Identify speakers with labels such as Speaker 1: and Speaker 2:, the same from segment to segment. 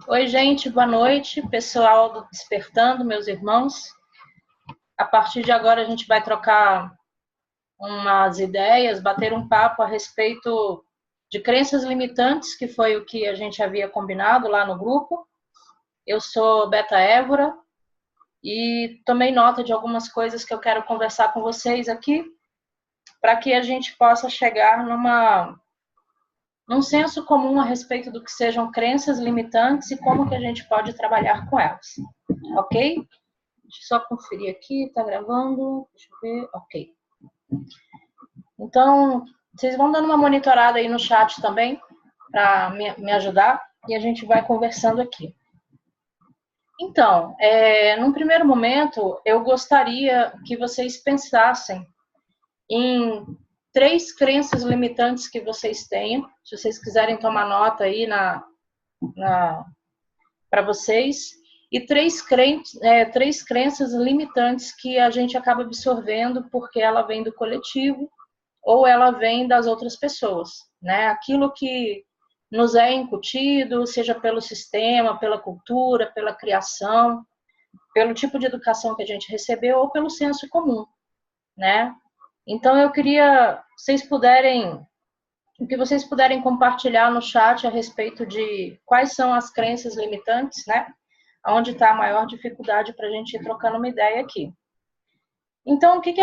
Speaker 1: Oi, gente, boa noite, pessoal do Despertando, meus irmãos. A partir de agora, a gente vai trocar umas ideias, bater um papo a respeito de crenças limitantes, que foi o que a gente havia combinado lá no grupo. Eu sou Beta Évora e tomei nota de algumas coisas que eu quero conversar com vocês aqui, para que a gente possa chegar num senso comum a respeito do que sejam crenças limitantes e como que a gente pode trabalhar com elas, ok? Deixa eu só conferir aqui, tá gravando, deixa eu ver, ok. Então, vocês vão dando uma monitorada aí no chat também, para me ajudar, e a gente vai conversando aqui. Então, num primeiro momento, eu gostaria que vocês pensassem em 3 crenças limitantes que vocês tenham, se vocês quiserem tomar nota aí para vocês, e 3 crenças limitantes que a gente acaba absorvendo porque ela vem do coletivo ou ela vem das outras pessoas, né? Aquilo que nos é incutido, seja pelo sistema, pela cultura, pela criação, pelo tipo de educação que a gente recebeu ou pelo senso comum, né? Então eu queria, o que vocês puderem compartilhar no chat a respeito de quais são as crenças limitantes, né? Onde está a maior dificuldade para a gente ir trocando uma ideia aqui. Então, o que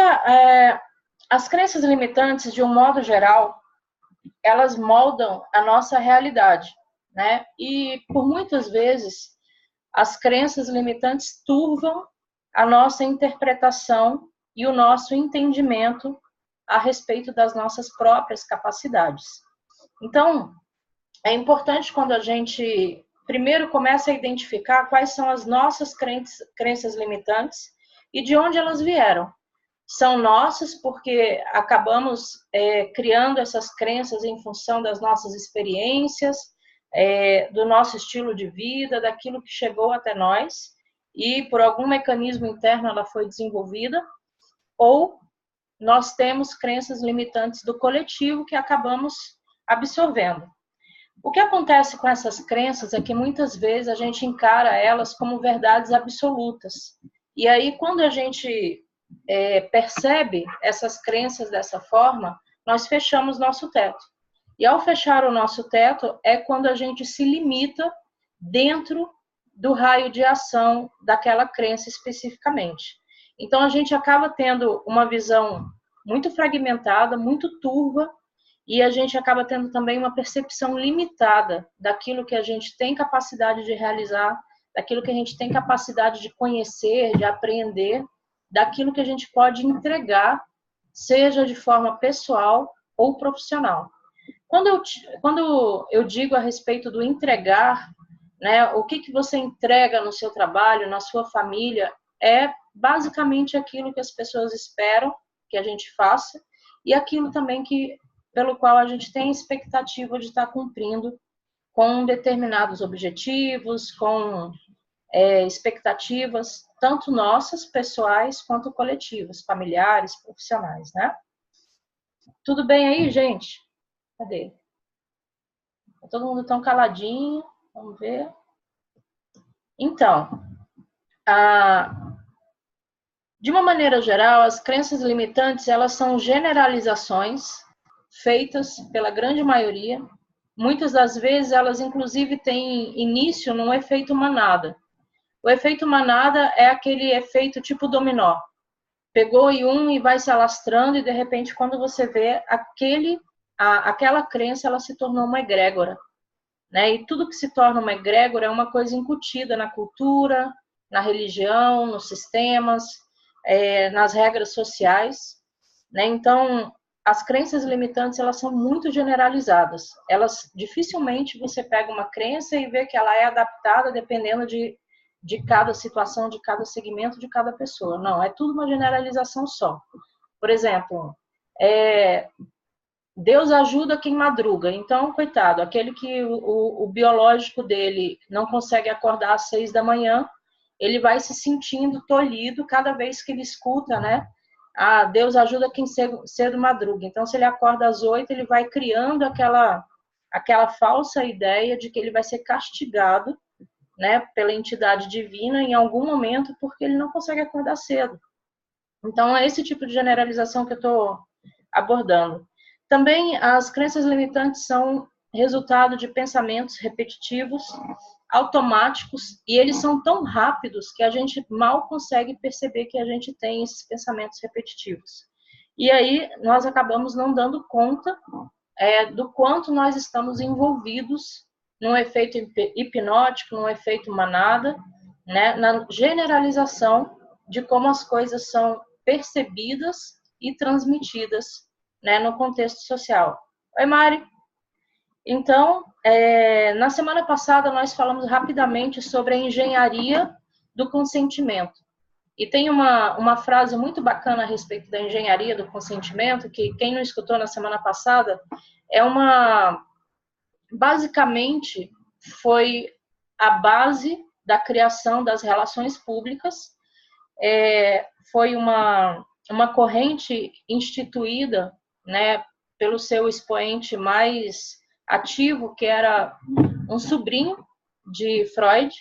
Speaker 1: as crenças limitantes, de um modo geral, elas moldam a nossa realidade, né? E por muitas vezes as crenças limitantes turvam a nossa interpretação e o nosso entendimento a respeito das nossas próprias capacidades. Então, é importante quando a gente primeiro começa a identificar quais são as nossas crenças limitantes e de onde elas vieram. São nossas porque acabamos criando essas crenças em função das nossas experiências, do nosso estilo de vida, daquilo que chegou até nós e por algum mecanismo interno ela foi desenvolvida, ou nós temos crenças limitantes do coletivo que acabamos absorvendo. O que acontece com essas crenças é que muitas vezes a gente encara elas como verdades absolutas. E aí, quando a gente percebe essas crenças dessa forma, nós fechamos nosso teto. E ao fechar o nosso teto é quando a gente se limita dentro do raio de ação daquela crença especificamente. Então a gente acaba tendo uma visão muito fragmentada, muito turva, e a gente acaba tendo também uma percepção limitada daquilo que a gente tem capacidade de realizar, daquilo que a gente tem capacidade de conhecer, de aprender, daquilo que a gente pode entregar, seja de forma pessoal ou profissional. Quando eu digo a respeito do entregar, né, o que você entrega no seu trabalho, na sua família, é basicamente aquilo que as pessoas esperam que a gente faça e aquilo também pelo qual a gente tem expectativa de estar cumprindo com determinados objetivos, com expectativas, tanto nossas, pessoais, quanto coletivas, familiares, profissionais, né? Tudo bem aí, gente? Cadê? Tá todo mundo tão caladinho. Vamos ver. Então, de uma maneira geral, as crenças limitantes, elas são generalizações feitas pela grande maioria. Muitas das vezes, elas inclusive têm início num efeito manada. O efeito manada é aquele efeito tipo dominó. Pegou em um e vai se alastrando e, de repente, quando você vê, aquela crença, ela se tornou uma egrégora. Né? E tudo que se torna uma egrégora é uma coisa incutida na cultura, na religião, nos sistemas, nas regras sociais. Né? Então, as crenças limitantes, elas são muito generalizadas. Elas, dificilmente você pega uma crença e vê que ela é adaptada dependendo de cada situação, de cada segmento, de cada pessoa. Não, é tudo uma generalização só. Por exemplo, Deus ajuda quem madruga. Então, coitado, aquele que o biológico dele não consegue acordar às 6 da manhã, ele vai se sentindo tolhido cada vez que ele escuta, né? Ah, Deus ajuda quem cedo madruga. Então, se ele acorda às 8, ele vai criando aquela falsa ideia de que ele vai ser castigado né, pela entidade divina em algum momento porque ele não consegue acordar cedo. Então, é esse tipo de generalização que eu estou abordando. Também as crenças limitantes são resultado de pensamentos repetitivos, automáticos, e eles são tão rápidos que a gente mal consegue perceber que a gente tem esses pensamentos repetitivos. E aí nós acabamos não dando conta do quanto nós estamos envolvidos num efeito hipnótico, num efeito manada, né, na generalização de como as coisas são percebidas e transmitidas, né, no contexto social. Oi, Mari. Então, na semana passada nós falamos rapidamente sobre a engenharia do consentimento. E tem uma frase muito bacana a respeito da engenharia do consentimento, que quem não escutou na semana passada, basicamente foi a base da criação das relações públicas, foi uma corrente instituída, né, pelo seu expoente mais ativo, que era um sobrinho de Freud.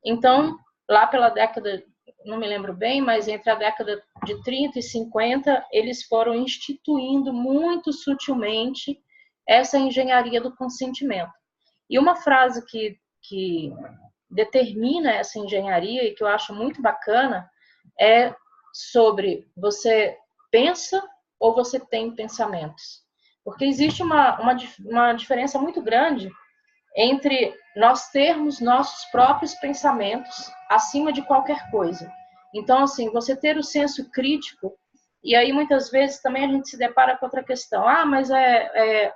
Speaker 1: Então, lá pela década, não me lembro bem, mas entre a década de 30 e 50, eles foram instituindo muito sutilmente essa engenharia do consentimento. E uma frase que determina essa engenharia e que eu acho muito bacana é sobre você pensa ou você tem pensamentos. Porque existe uma diferença muito grande entre nós termos nossos próprios pensamentos acima de qualquer coisa. Então, assim, você ter o senso crítico, e aí muitas vezes também a gente se depara com outra questão. Mas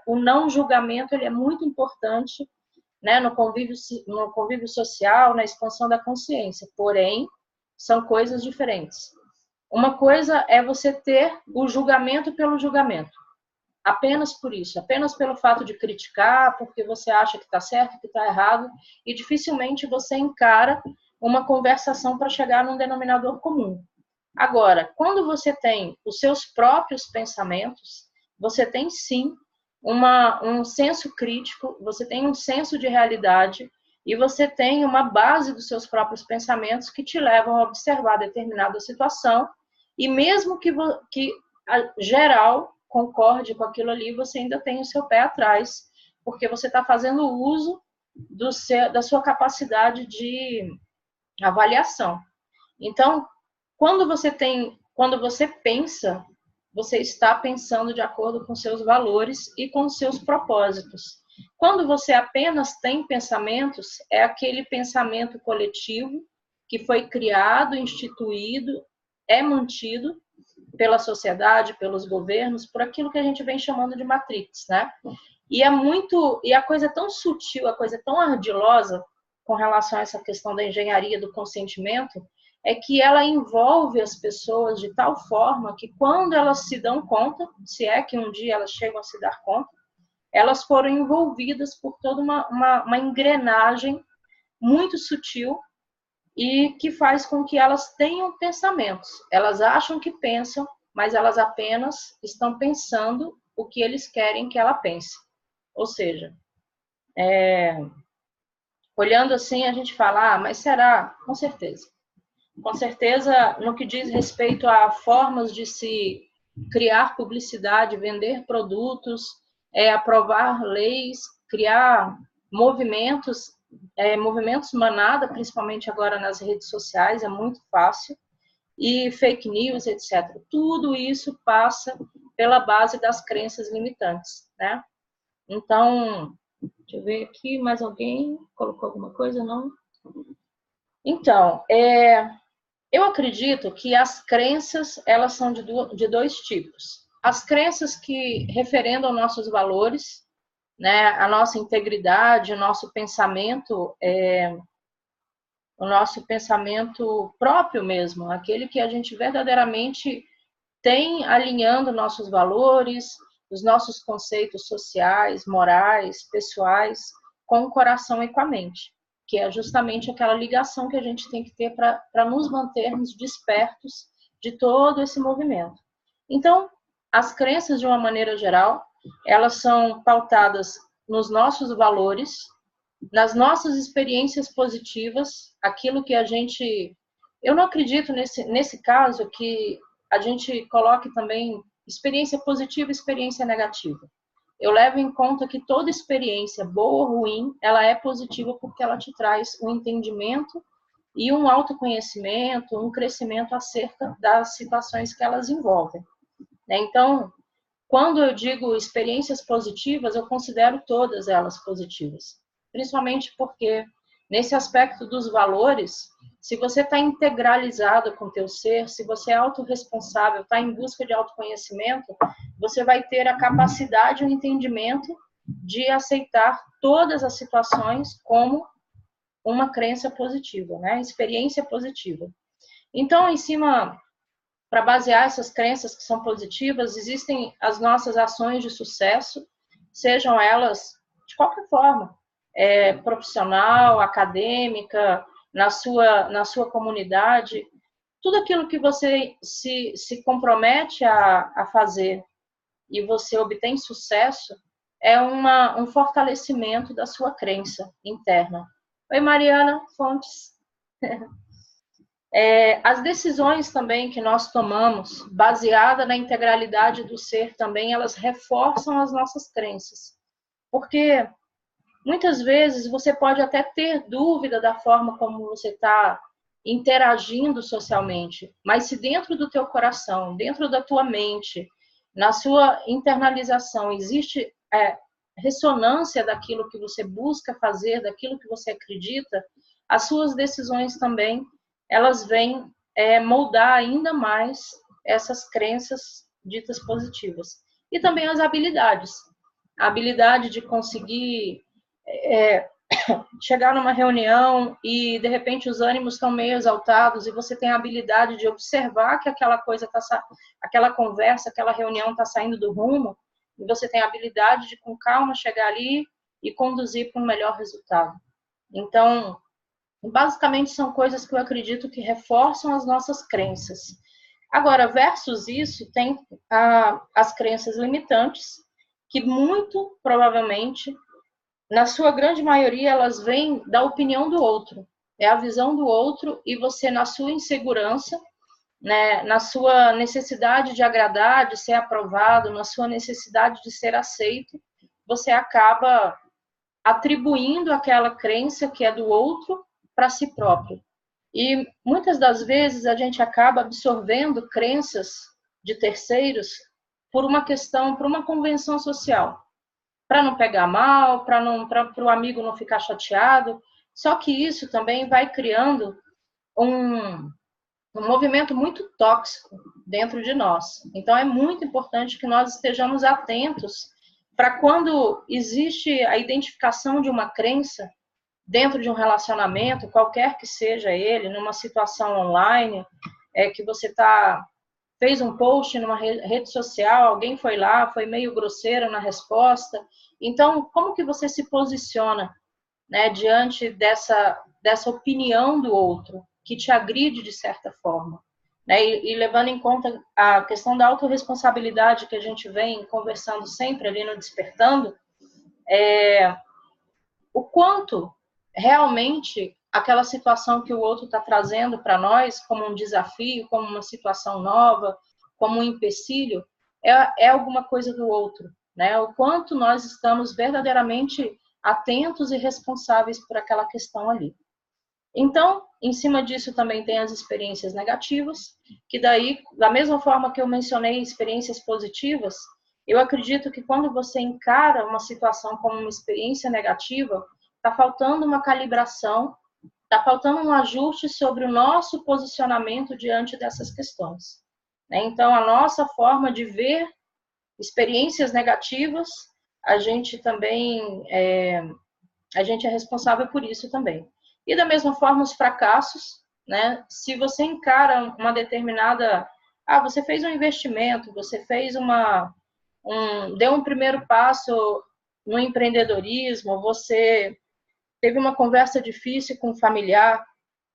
Speaker 1: o não julgamento ele é muito importante, né, no convívio social, na expansão da consciência. Porém, são coisas diferentes. Uma coisa é você ter o julgamento pelo julgamento. Apenas por isso, apenas pelo fato de criticar, porque você acha que está certo, que está errado, e dificilmente você encara uma conversação para chegar num denominador comum. Agora, quando você tem os seus próprios pensamentos, você tem sim um senso crítico, você tem um senso de realidade e você tem uma base dos seus próprios pensamentos que te levam a observar determinada situação e mesmo que a geral concorde com aquilo ali, você ainda tem o seu pé atrás, porque você está fazendo uso da sua capacidade de avaliação. Então, quando você pensa, você está pensando de acordo com seus valores e com seus propósitos. Quando você apenas tem pensamentos, é aquele pensamento coletivo que foi criado, instituído, é mantido pela sociedade, pelos governos, por aquilo que a gente vem chamando de matrix, né? E a coisa é tão sutil, a coisa é tão ardilosa com relação a essa questão da engenharia do consentimento, é que ela envolve as pessoas de tal forma que quando elas se dão conta, se é que um dia elas chegam a se dar conta, elas foram envolvidas por toda uma engrenagem muito sutil e que faz com que elas tenham pensamentos. Elas acham que pensam, mas elas apenas estão pensando o que eles querem que ela pense. Ou seja, olhando assim, a gente fala, mas será? Com certeza. Com certeza, no que diz respeito a formas de se criar publicidade, vender produtos, aprovar leis, criar movimentos manada, principalmente agora nas redes sociais, é muito fácil, e fake news, etc. Tudo isso passa pela base das crenças limitantes, né? Então, deixa eu ver aqui, mais alguém colocou alguma coisa? Não? Então, eu acredito que as crenças, elas são de dois tipos. As crenças que referendam nossos valores, né, a nossa integridade, o nosso pensamento próprio mesmo, aquele que a gente verdadeiramente tem alinhando nossos valores, os nossos conceitos sociais, morais, pessoais, com o coração e com a mente, que é justamente aquela ligação que a gente tem que ter para nos mantermos despertos de todo esse movimento. Então, as crenças, de uma maneira geral, elas são pautadas nos nossos valores, nas nossas experiências positivas, aquilo que a gente... Eu não acredito nesse caso que a gente coloque também experiência positiva e experiência negativa. Eu levo em conta que toda experiência, boa ou ruim, ela é positiva porque ela te traz um entendimento e um autoconhecimento, um crescimento acerca das situações que elas envolvem. Então, quando eu digo experiências positivas, eu considero todas elas positivas. Principalmente porque, nesse aspecto dos valores, se você está integralizado com o teu ser, se você é autorresponsável, está em busca de autoconhecimento, você vai ter a capacidade e o entendimento de aceitar todas as situações como uma crença positiva, né? Experiência positiva. Então, em cima... Para basear essas crenças que são positivas, existem as nossas ações de sucesso, sejam elas de qualquer forma, profissional, acadêmica, na sua comunidade, tudo aquilo que você se compromete a fazer e você obtém sucesso, é um fortalecimento da sua crença interna. Oi, Mariana Fontes. As decisões também que nós tomamos, baseada na integralidade do ser também, elas reforçam as nossas crenças. Porque muitas vezes você pode até ter dúvida da forma como você está interagindo socialmente, mas se dentro do teu coração, dentro da tua mente, na sua internalização, existe ressonância daquilo que você busca fazer, daquilo que você acredita, as suas decisões também elas vêm moldar ainda mais essas crenças ditas positivas. E também as habilidades. A habilidade de conseguir chegar numa reunião e, de repente, os ânimos estão meio exaltados e você tem a habilidade de observar que aquela coisa aquela conversa, aquela reunião está saindo do rumo, e você tem a habilidade de, com calma, chegar ali e conduzir para um melhor resultado. Então, basicamente, são coisas que eu acredito que reforçam as nossas crenças. Agora, versus isso, tem as crenças limitantes, que muito provavelmente, na sua grande maioria, elas vêm da opinião do outro. É a visão do outro e você, na sua insegurança, né, na sua necessidade de agradar, de ser aprovado, na sua necessidade de ser aceito, você acaba atribuindo aquela crença que é do outro para si próprio. E muitas das vezes a gente acaba absorvendo crenças de terceiros por uma questão, por uma convenção social, para não pegar mal, para o amigo não ficar chateado. Só que isso também vai criando um movimento muito tóxico dentro de nós. Então é muito importante que nós estejamos atentos para quando existe a identificação de uma crença dentro de um relacionamento, qualquer que seja ele, numa situação online, que você fez um post numa rede social, alguém foi lá, foi meio grosseiro na resposta. Então, como que você se posiciona, né, diante dessa opinião do outro, que te agride de certa forma? Né? E levando em conta a questão da autorresponsabilidade que a gente vem conversando sempre ali no Despertando, o quanto realmente aquela situação que o outro está trazendo para nós como um desafio, como uma situação nova, como um empecilho, é alguma coisa do outro, né? O quanto nós estamos verdadeiramente atentos e responsáveis por aquela questão ali. Então, em cima disso também tem as experiências negativas, que daí, da mesma forma que eu mencionei experiências positivas, eu acredito que quando você encara uma situação como uma experiência negativa, está faltando uma calibração, está faltando um ajuste sobre o nosso posicionamento diante dessas questões. Então, a nossa forma de ver experiências negativas, a gente também a gente é responsável por isso também. E da mesma forma os fracassos, né? Se você encara uma determinada... você fez um investimento, você fez deu um primeiro passo no empreendedorismo, você teve uma conversa difícil com um familiar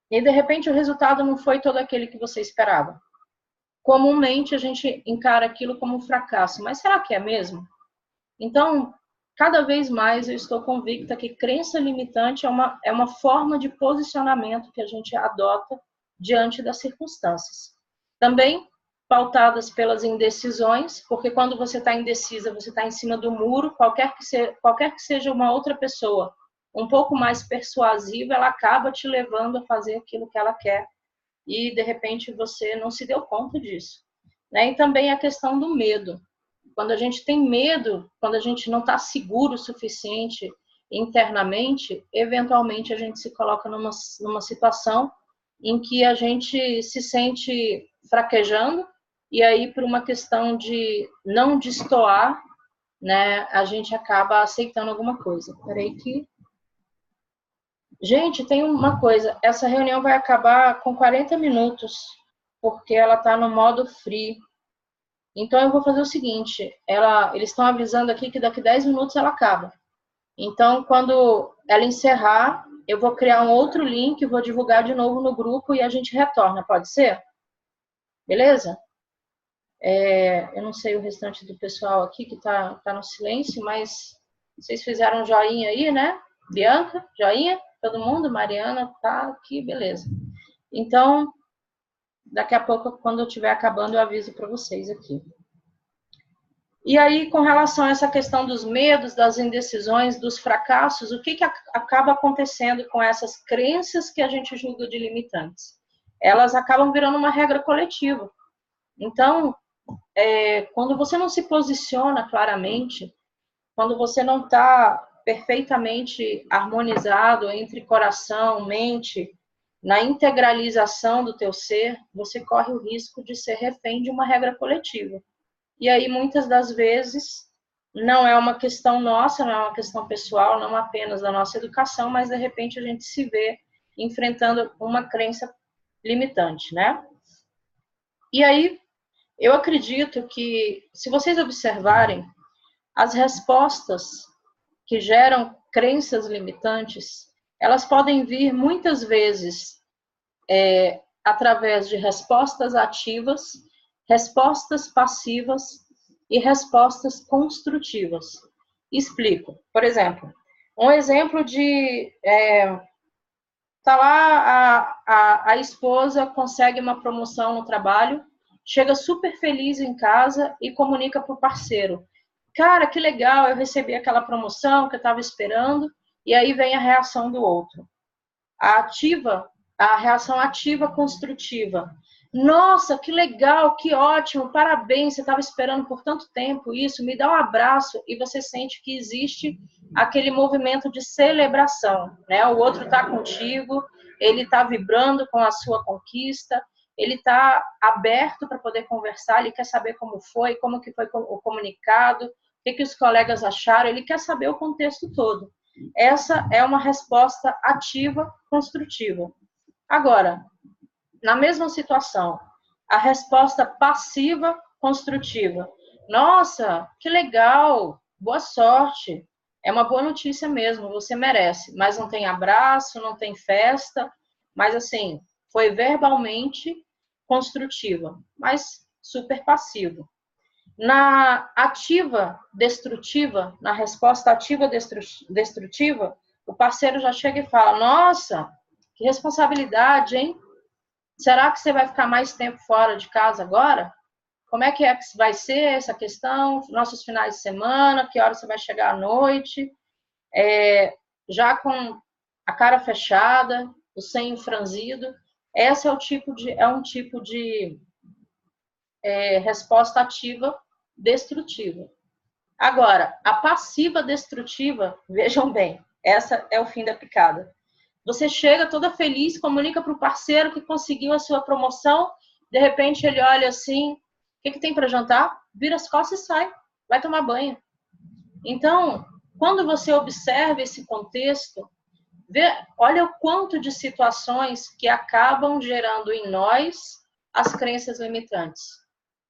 Speaker 1: e de repente o resultado não foi todo aquele que você esperava. Comumente a gente encara aquilo como um fracasso, mas será que é mesmo? Então, cada vez mais eu estou convicta que crença limitante é uma forma de posicionamento que a gente adota diante das circunstâncias. Também pautadas pelas indecisões, porque quando você está indecisa, você está em cima do muro, qualquer que seja uma outra pessoa um pouco mais persuasiva, ela acaba te levando a fazer aquilo que ela quer e, de repente, você não se deu conta disso. Né? E também a questão do medo. Quando a gente tem medo, quando a gente não está seguro o suficiente internamente, eventualmente a gente se coloca numa situação em que a gente se sente fraquejando, e aí, por uma questão de não destoar, né, a gente acaba aceitando alguma coisa. Peraí que... Gente, tem uma coisa, essa reunião vai acabar com 40 minutos, porque ela está no modo free. Então, eu vou fazer o seguinte, eles estão avisando aqui que daqui 10 minutos ela acaba. Então, quando ela encerrar, eu vou criar um outro link, vou divulgar de novo no grupo e a gente retorna, pode ser? Beleza? Eu não sei o restante do pessoal aqui que tá no silêncio, mas vocês fizeram um joinha aí, né? Bianca, joinha? Todo mundo? Mariana tá aqui, beleza. Então, daqui a pouco, quando eu estiver acabando, eu aviso para vocês aqui. E aí, com relação a essa questão dos medos, das indecisões, dos fracassos, o que acaba acontecendo com essas crenças que a gente julga de limitantes? Elas acabam virando uma regra coletiva. Então, quando você não se posiciona claramente, quando você não está perfeitamente harmonizado entre coração, mente, na integralização do teu ser, você corre o risco de ser refém de uma regra coletiva. E aí, muitas das vezes, não é uma questão nossa, não é uma questão pessoal, não apenas da nossa educação, mas, de repente, a gente se vê enfrentando uma crença limitante, né? E aí, eu acredito que, se vocês observarem, as respostas que geram crenças limitantes, elas podem vir, muitas vezes, através de respostas ativas, respostas passivas e respostas construtivas. Explico. Por exemplo, um exemplo de... tá lá, a esposa consegue uma promoção no trabalho, chega super feliz em casa e comunica para o parceiro. Cara, que legal, eu recebi aquela promoção que eu estava esperando, e aí vem a reação do outro. A reação ativa construtiva. Nossa, que legal, que ótimo, parabéns, você estava esperando por tanto tempo isso, me dá um abraço, e você sente que existe aquele movimento de celebração, né? O outro está contigo, ele está vibrando com a sua conquista, ele está aberto para poder conversar, ele quer saber como foi, como que foi o comunicado, o que os colegas acharam, ele quer saber o contexto todo. Essa é uma resposta ativa, construtiva. Agora, na mesma situação, a resposta passiva, construtiva. Nossa, que legal, boa sorte. É uma boa notícia mesmo, você merece. Mas não tem abraço, não tem festa, mas assim, foi verbalmente construtiva, mas super passivo. Na ativa destrutiva, na resposta ativa destrutiva, o parceiro já chega e fala: nossa, que responsabilidade, hein? Será que você vai ficar mais tempo fora de casa agora? Como é que vai ser essa questão? Nossos finais de semana, que hora você vai chegar à noite? Já com a cara fechada, o senho franzido. Esse é um tipo de resposta ativa destrutiva. Agora, a passiva destrutiva, vejam bem, essa é o fim da picada. Você chega toda feliz, comunica para o parceiro que conseguiu a sua promoção, de repente ele olha assim, o que tem para jantar? Vira as costas e sai, vai tomar banho. Então, quando você observa esse contexto, olha o quanto de situações que acabam gerando em nós as crenças limitantes.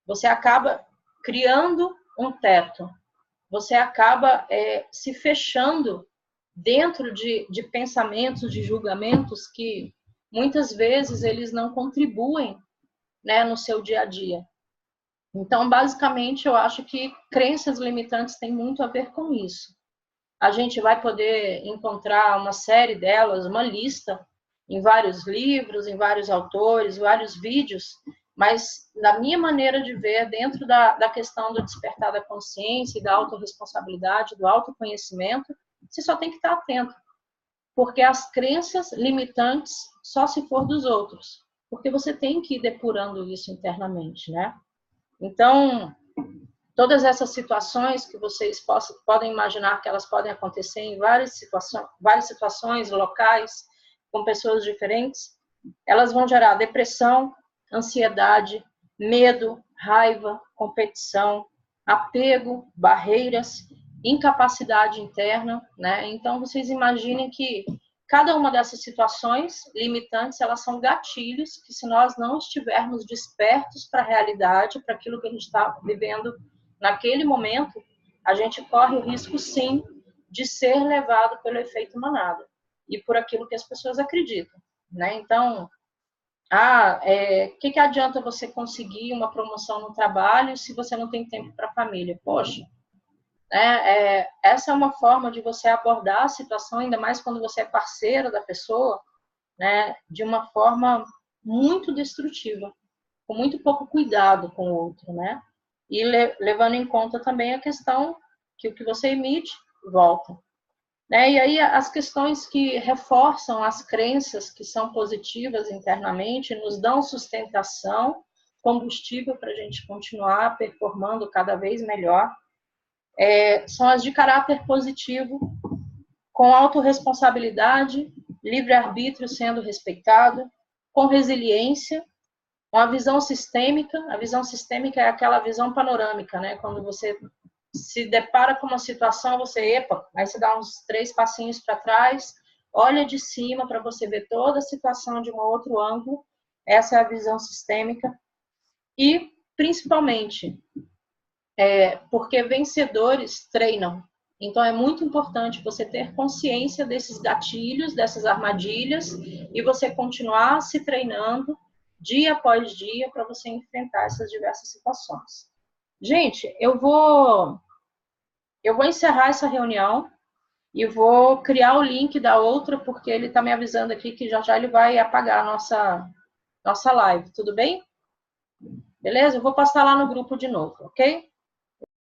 Speaker 1: Você acaba criando um teto, você acaba se fechando dentro de pensamentos, de julgamentos que muitas vezes eles não contribuem, né, no seu dia a dia. Então, basicamente, eu acho que crenças limitantes têm muito a ver com isso. a gente vai poder encontrar uma série delas, uma lista, em vários livros, em vários autores, vários vídeos, mas na minha maneira de ver, dentro da questão do despertar da consciência e da autorresponsabilidade, do autoconhecimento, você só tem que estar atento, porque as crenças limitantes só se for dos outros, porque você tem que ir depurando isso internamente, né? Então, todas essas situações que vocês podem imaginar que elas podem acontecer em várias situações locais, com pessoas diferentes, elas vão gerar depressão, ansiedade, medo, raiva, competição, apego, barreiras, incapacidade interna, né? Então, vocês imaginem que cada uma dessas situações limitantes, elas são gatilhos que, se nós não estivermos despertos para a realidade, para aquilo que a gente está vivendo naquele momento, a gente corre o risco, sim, de ser levado pelo efeito manada e por aquilo que as pessoas acreditam, né? Então, que adianta você conseguir uma promoção no trabalho se você não tem tempo para a família? Poxa, né? Essa é uma forma de você abordar a situação, ainda mais quando você é parceiro da pessoa, né? De uma forma muito destrutiva, com muito pouco cuidado com o outro, né? E levando em conta também a questão que o que você emite volta. Né? E aí as questões que reforçam as crenças que são positivas internamente, nos dão sustentação, combustível para a gente continuar performando cada vez melhor, são as de caráter positivo, com autorresponsabilidade, livre-arbítrio sendo respeitado, com resiliência, com a visão sistêmica. A visão sistêmica é aquela visão panorâmica, né? Quando você se depara com uma situação, aí você dá uns 3 passinhos para trás, olha de cima para você ver toda a situação de um outro ângulo. Essa é a visão sistêmica. E, principalmente, porque vencedores treinam. Então, é muito importante você ter consciência desses gatilhos, dessas armadilhas, e você continuar se treinando dia após dia para você enfrentar essas diversas situações. Gente, eu vou encerrar essa reunião e vou criar o link da outra, porque ele está me avisando aqui que já ele vai apagar a nossa live. Tudo bem? Beleza? Eu vou passar lá no grupo de novo, ok?